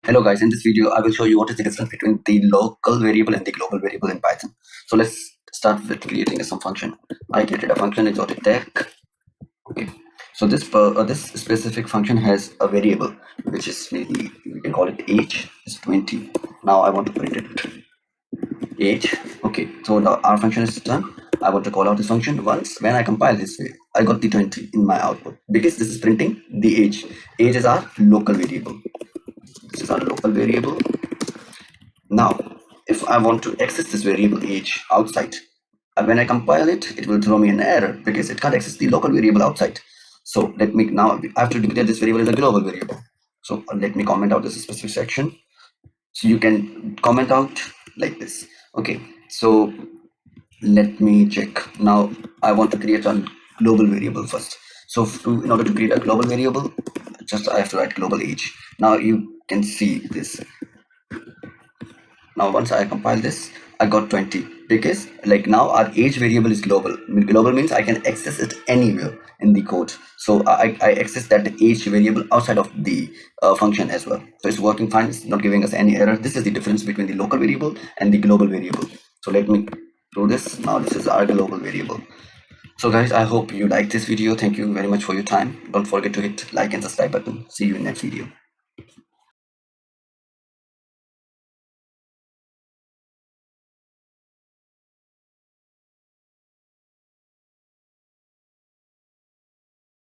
Hello guys, in this video I will show you what is the difference between the local variable and the global variable in Python. So let's start with creating some function. I created a function exotic. Okay. So this specific function has a variable which is maybe we can call it age is 20. Now I want to print it age. Okay, so our function is done. I want to call out this function once. When I compile this way, I got the 20 in my output because this is printing the age. Age is our local variable. This is our local variable. Now, if I want to access this variable age outside, when I compile it, it will throw me an error because it can't access the local variable outside. So let me now, I have to declare this variable as a global variable. So let me comment out this specific section. So you can comment out like this. Okay, so let me check. Now I want to create a global variable first. So in order to create a global variable, just I have to write global age. Now you can see this. Now once I compile this, I got 20 because like now our age variable is global. Global means I can access it anywhere in the code. So I access that age variable outside of the function as well. So it's working fine. It's not giving us any error. This is the difference between the local variable and the global variable. So let me do this. Now this is our global variable. So guys, I hope you like this video. Thank you very much for your time. Don't forget to hit like and subscribe button. See you in next video.